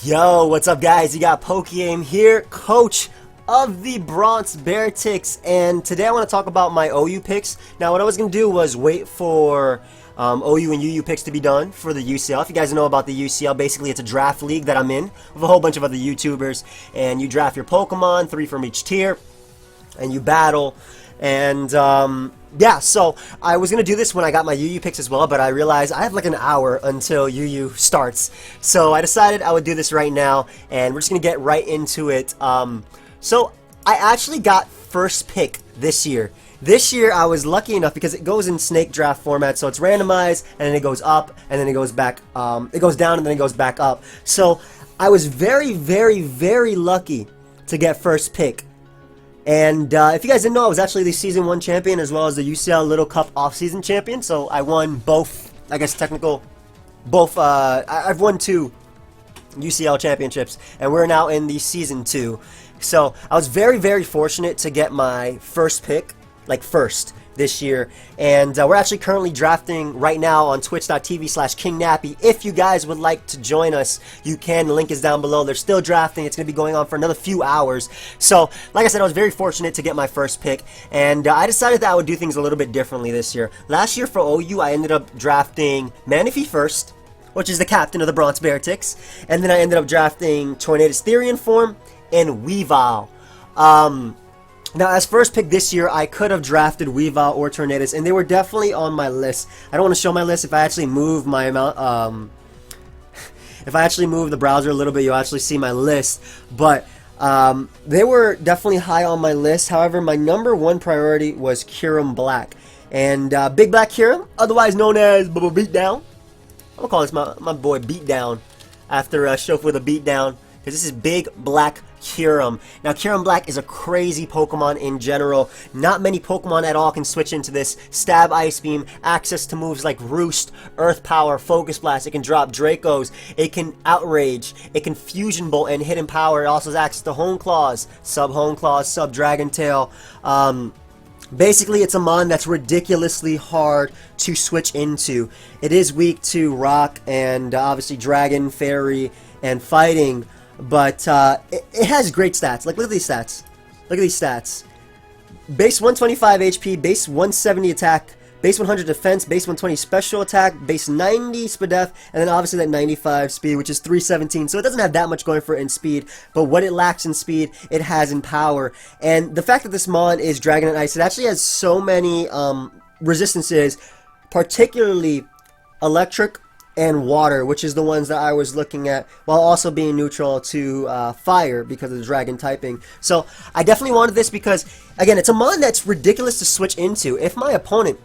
Yo, what's up guys? You got pokeaim here, coach of the Bronx Beartics, and today I want to talk about my OU picks. Now what I was going to do was wait for OU and UU picks to be done for the UCL. If you guys know about the UCL, basically it's a draft league that I'm in with a whole bunch of other YouTubers, and you draft your Pokemon, 3 from each tier, and you battle. And yeah, so I was gonna do this when I got my UU picks as well, but I realized I have like an hour until UU starts, so I decided I would do this right now, and we're just gonna get right into it. So I actually got first pick this year. This year I was lucky enough because it goes in snake draft format, so it's randomized and then it goes up and then it goes back. It goes down and then it goes back up. So I was very, very, very lucky to get first pick. And if you guys didn't know, I was actually the Season 1 champion as well as the UCL Little Cup off-season champion. So I won both, I guess I've won 2 UCL championships, and we're now in the Season 2. So I was very, very fortunate to get my first pick, like first, this year. And we're actually currently drafting right now on twitch.tv/KingNappy. If you guys would like to join us, you can. The link is down below. They're still drafting. It's going to be going on for another few hours. So, like I said, I was very fortunate to get my first pick, and I decided that I would do things a little bit differently this year. Last year for OU, I ended up drafting Manaphy first, which is the captain of the Bronx Beartics, and then I ended up drafting Tornadus Therian form and Weavile. Now, as first pick this year, I could have drafted Weavile or Tornadus, and they were definitely on my list. I don't want to show my list. If I actually move my amount, if I actually move the browser a little bit, you'll actually see my list. But they were definitely high on my list. However, my number 1 priority was Kyurem-Black, and Big Black Kyurem, otherwise known as Beatdown. I'm gonna call this my boy Beatdown after a show for the Beatdown, because this is Big Black Kyurem. Now, Kyurem-Black is a crazy Pokemon in general. Not many Pokemon at all can switch into this. Stab, Ice Beam, access to moves like Roost, Earth Power, Focus Blast. It can drop Dracos. It can Outrage. It can Fusion Bolt and Hidden Power. It also has access to Hone Claws, Sub-Hone Claws, Sub-Dragon Tail. Basically, it's a mon that's ridiculously hard to switch into. It is weak to Rock and obviously Dragon, Fairy, and Fighting. But it has great stats. Like, look at these stats. Look at these stats. Base 125 HP, base 170 attack, base 100 defense, base 120 special attack, base 90 SPDF, and then obviously that 95 speed, which is 317. So it doesn't have that much going for it in speed, but what it lacks in speed, it has in power. And the fact that this mon is Dragon and Ice, it actually has so many resistances, particularly electric and water, which is the ones that I was looking at, while also being neutral to fire because of the dragon typing. So I definitely wanted this because, again, it's a mon that's ridiculous to switch into. If my opponent,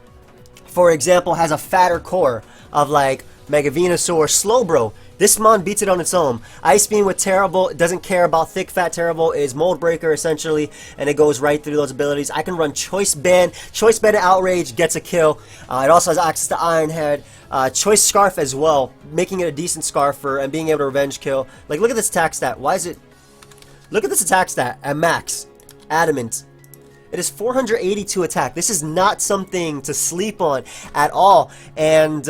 for example, has a fatter core of like Mega Venusaur, Slowbro, this mon beats it on its own. Ice Beam with Terrible, it doesn't care about thick, fat Terrible, is Mold Breaker essentially, and it goes right through those abilities. I can run Choice Band. Choice Band Outrage gets a kill. It also has access to Iron Head. Choice Scarf as well, making it a decent Scarfer and being able to revenge kill. Like, look at this attack stat. Why is it... Look at this attack stat at max. Adamant. It is 482 attack. This is not something to sleep on at all. And,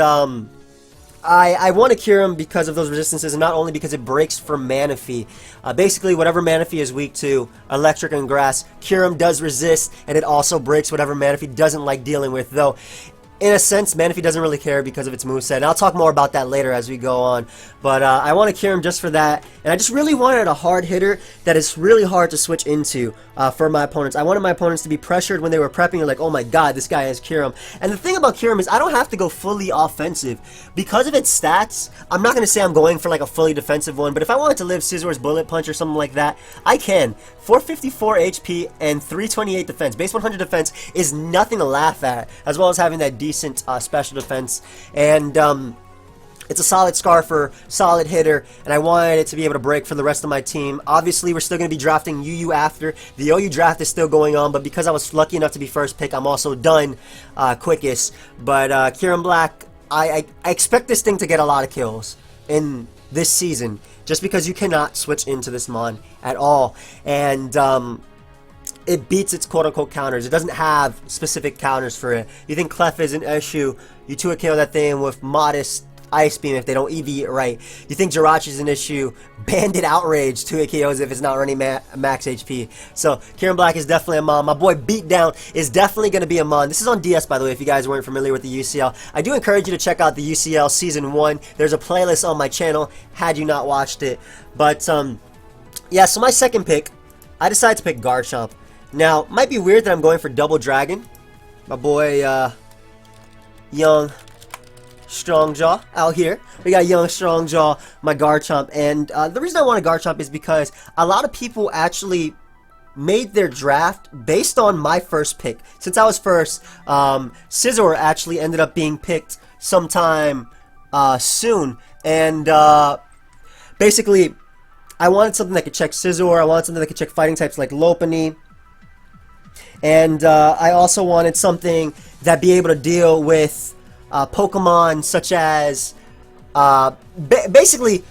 I want to cure him because of those resistances, and not only because it breaks for Manaphy. Basically, whatever Manaphy is weak to, electric and grass, Kyurem does resist, and it also breaks whatever Manaphy doesn't like dealing with, though. In a sense, Manaphy doesn't really care because of its moveset, and I'll talk more about that later as we go on. But I want to cure him just for that, and I just really wanted a hard hitter that is really hard to switch into for my opponents. I wanted my opponents to be pressured when they were prepping, like, oh my god, this guy has Kyurem. And the thing about Kyurem is I don't have to go fully offensive. Because of its stats, I'm not going to say I'm going for like a fully defensive one, but if I wanted to live Scissor's Bullet Punch or something like that, I can. 454 HP and 328 defense. Base 100 defense is nothing to laugh at, as well as having that decent special defense. And it's a solid Scarfer, solid hitter, and I wanted it to be able to break for the rest of my team. Obviously, we're still going to be drafting UU after. The OU draft is still going on, but because I was lucky enough to be first pick, I'm also done quickest. But Kyurem-Black, I expect this thing to get a lot of kills in this season, just because you cannot switch into this mon at all. And it beats its quote-unquote counters. It doesn't have specific counters for it. You think Clef is an issue, you 2-KO that thing with modest Ice Beam if they don't EV it right. You think Jirachi's an issue, Bandit Outrage 2-hit KOs if it's not running max HP. So Kyurem-Black is definitely a mon. My boy Beatdown is definitely going to be a mon. This is on DS, by the way, if you guys weren't familiar with the UCL. I do encourage you to check out the UCL Season 1. There's a playlist on my channel had you not watched it. But, yeah, so my second pick, I decided to pick Garchomp. Now, might be weird that I'm going for Double Dragon. My boy, Young Strongjaw out here. We got Young Strongjaw, my Garchomp. And the reason I want a Garchomp is because a lot of people actually made their draft based on my first pick. Since I was first, Scizor actually ended up being picked sometime soon. And basically, I wanted something that could check Scizor. I wanted something that could check fighting types like Lopunny. And I also wanted something that be able to deal with Pokemon such as basically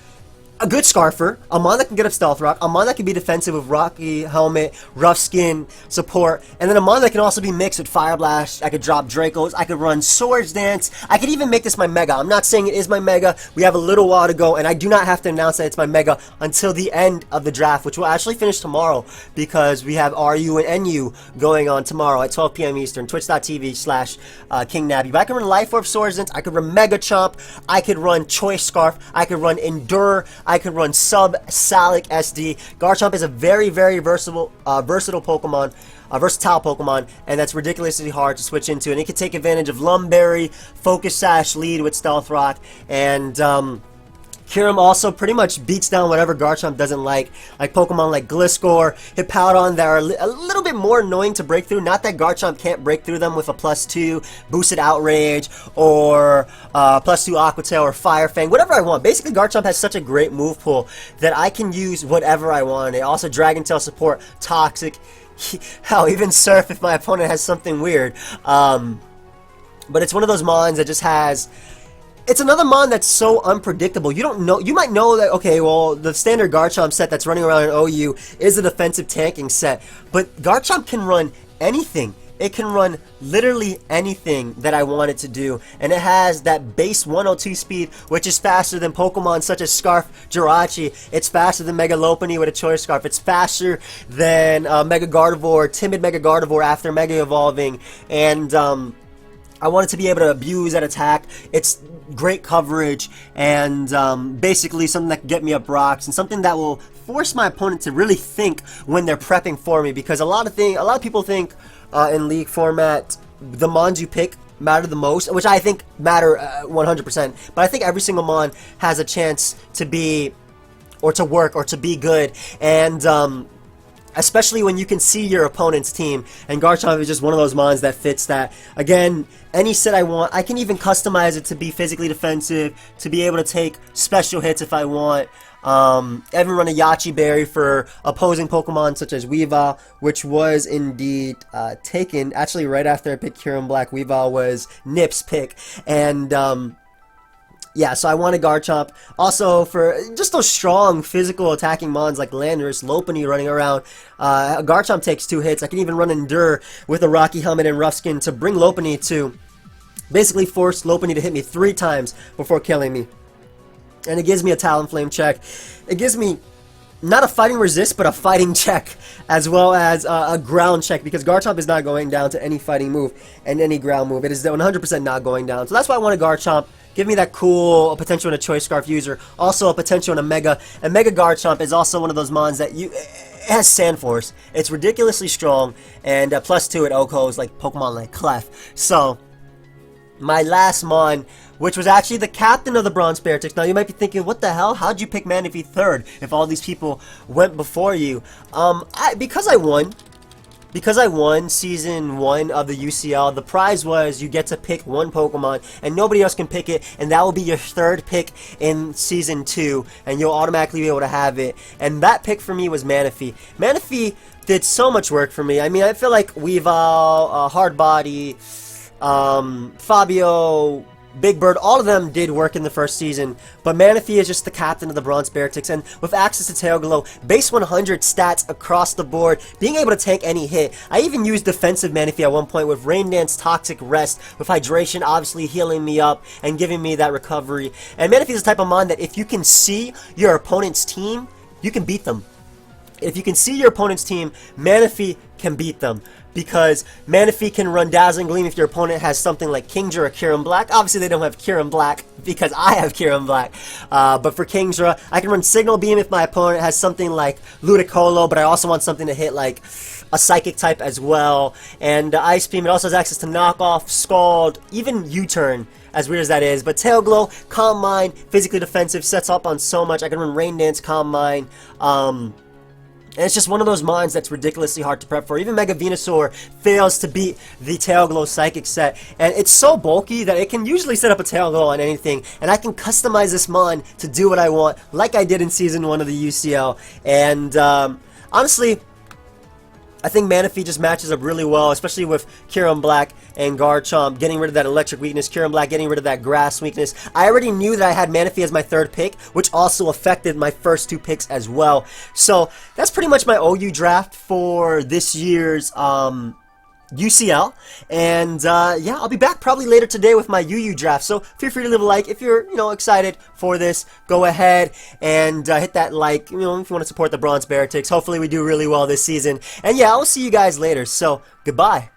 a good Scarfer, a mon that can get up Stealth Rock, a mon that can be defensive with Rocky Helmet, Rough Skin, support, and then a mon that can also be mixed with Fire Blast. I could drop Dracos, I could run Swords Dance, I could even make this my Mega. I'm not saying it is my Mega, we have a little while to go, and I do not have to announce that it's my Mega until the end of the draft, which will actually finish tomorrow, because we have RU and NU going on tomorrow at 12 p.m. Eastern, twitch.tv/KingNappy. But I can run Life Orb, Swords Dance, I could run Mega Chomp, I could run Choice Scarf, I could run Endure, I could run Sub-Salic SD. Garchomp is a very, very versatile Pokemon, versatile Pokemon, and that's ridiculously hard to switch into. And it can take advantage of Lumberry, Focus Sash, Lead with Stealth Rock, and Kyurem also pretty much beats down whatever Garchomp doesn't like Pokemon like Gliscor, Hippowdon that are a little bit more annoying to break through. Not that Garchomp can't break through them with a +2 boosted Outrage or +2 Aqua Tail or Fire Fang, whatever I want. Basically, Garchomp has such a great move pool that I can use whatever I want. It also Dragon Tail support, Toxic, hell, even Surf if my opponent has something weird. But it's one of those mons that just has... It's another mon that's so unpredictable. You don't know. You might know that, okay, well, the standard Garchomp set that's running around in OU is a defensive tanking set. But Garchomp can run anything. It can run literally anything that I want it to do. And it has that base 102 speed, which is faster than Pokemon such as Scarf Jirachi. It's faster than Mega Lopunny with a Choice Scarf. It's faster than Mega Gardevoir, Timid Mega Gardevoir after Mega Evolving. And I want it to be able to abuse that attack. It's great coverage and basically something that can get me up rocks and something that will force my opponent to really think when they're prepping for me, because a lot of people think in League format the mons you pick matter the most, which I think matter 100%, but I think every single mon has a chance to be or to work or to be good, and especially when you can see your opponent's team, and Garchomp is just one of those mons that fits that. Again, any set I want, I can even customize it to be physically defensive, to be able to take special hits if I want. Even run a Yachi Berry for opposing Pokemon such as Weavile, which was indeed taken, actually right after I picked Kyurem-Black. Weavile was Nip's pick, and yeah, so I wanted Garchomp. Also, for just those strong physical attacking mons like Landorus, Lopunny running around, Garchomp takes 2 hits. I can even run Endure with a Rocky Helmet and Rough Skin to bring Lopunny to basically force Lopunny to hit me 3 times before killing me. And it gives me a Talonflame check. It gives me not a fighting resist, but a fighting check, as well as a ground check, because Garchomp is not going down to any fighting move and any ground move. It is 100% not going down. So that's why I wanted Garchomp. Give me that cool potential in a Choice Scarf user. Also a potential in a Mega. And Mega Garchomp is also one of those mons that it has Sand Force. It's ridiculously strong. And +2 at OHKOs like Pokemon like Clef. So, my last mon, which was actually the captain of the Bronx Beartics. Now you might be thinking, what the hell? How'd you pick Manaphy 3rd if all these people went before you? Because I won. Because I won Season 1 of the UCL, the prize was you get to pick one Pokemon, and nobody else can pick it, and that will be your 3rd pick in Season 2, and you'll automatically be able to have it. And that pick for me was Manaphy. Manaphy did so much work for me. I mean, I feel like Weavile, Hard Body, Fabio, Big Bird, all of them did work in the first season, but Manaphy is just the captain of the Bronx Beartics, and with access to Tail Glow, base 100 stats across the board, being able to tank any hit. I even used defensive Manaphy at one point with Rain Dance, Toxic Rest, with Hydration obviously healing me up and giving me that recovery. And Manaphy is the type of mon that if you can see your opponent's team, you can beat them. If you can see your opponent's team, Manaphy can beat them. Because Manaphy can run Dazzling Gleam if your opponent has something like Kingdra or Kyurem-Black. Obviously, they don't have Kyurem-Black because I have Kyurem-Black. But for Kingdra, I can run Signal Beam if my opponent has something like Ludicolo, but I also want something to hit like a Psychic type as well. And Ice Beam, it also has access to Knock Off, Scald, even U-Turn, as weird as that is. But Tail Glow, Calm Mind, physically defensive, sets up on so much. I can run Rain Dance, Calm Mind. And it's just one of those mons that's ridiculously hard to prep for. Even Mega Venusaur fails to beat the Tail Glow Psychic set. And it's so bulky that it can usually set up a Tail Glow on anything. And I can customize this mon to do what I want, like I did in Season 1 of the UCL. And honestly, I think Manaphy just matches up really well, especially with Kyurem-Black and Garchomp getting rid of that electric weakness, Kyurem-Black getting rid of that grass weakness. I already knew that I had Manaphy as my third pick, which also affected my first two picks as well. So that's pretty much my OU draft for this year's UCL. And yeah, I'll be back probably later today with my UU draft. So feel free to leave a like if you're, excited for this. Go ahead and hit that like, if you want to support the Bronx Beartics. Hopefully we do really well this season. And yeah, I'll see you guys later. So goodbye.